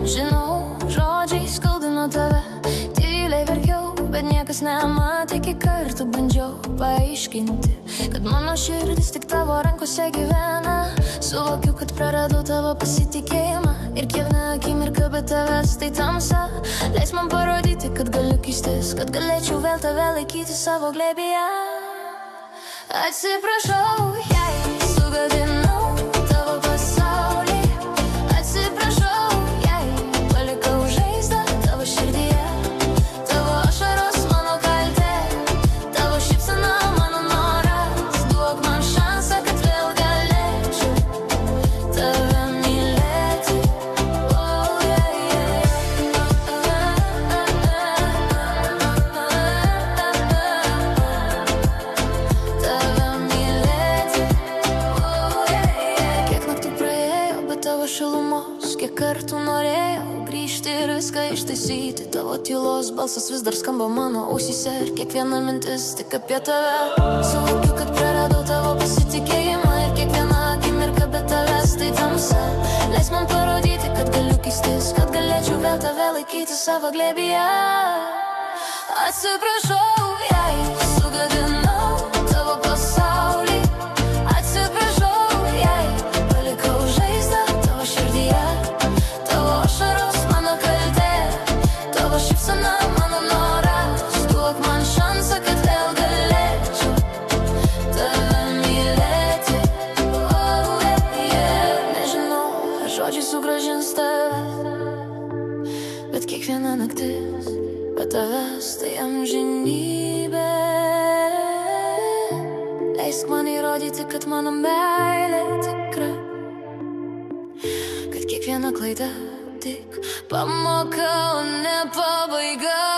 Žinau, žodžiai skaudino tave, tyliai verkiau, bet niekas nematė, kiek kartų bandžiau paaiškinti, kad mano širdis tik tavo rankose gyvena. Suvokiu, kad praradau tavo pasitikėjimą ir kiekvieną akimirką be tavęs tai tamsa. Leis man parodyti, kad galiu keistis, kad galėčiau vėl tave laikyti savo glėbyje. Atsiprašau, jei sugadinau tavo pasaulį. Atsiprašau, jei palikau žaizdą tavo širdyje. Tavo ašaros mano kaltė, tavo šypsena mano noras. Duok man šansą, kad vėl galėčiau tave mylėti. Oh, yeah, yeah. Tave mylėti. Oh, yeah, yeah. Kiek naktų praėjo be tavo šilumos, kiek kartų norėjau grįžti ir viską ištaisyti. Tavo tylos balsas vis dar skamba mano ausyse ir kiekviena mintis tik apie tave. Suvokiu, kad praradau tavo pasitikėjimą ir kiekviena akimirka be tavęs tai tamsa. Leis man parodyti, kad galiu keistis, kad galėčiau vėl tave laikyti savo glėbyje. Atsiprašau, jei sugadinau tavo pasaulį. Atsiprašau, jei palikau žaizdą tavo širdyje. Tavo ašaros mano kaltė, tavo šypsena mano noras. Duok man šansą, kad vėl galėčiau tave mylėti. Oh, yeah. Nežinau, ar žodžiai sugrąžins tave, bet kiekviena naktis be tavęs tai amžinybė. Leisk man įrodyti, kad mano meilė tikra, kad kiekviena klaida tik pamoka, o ne pabaiga.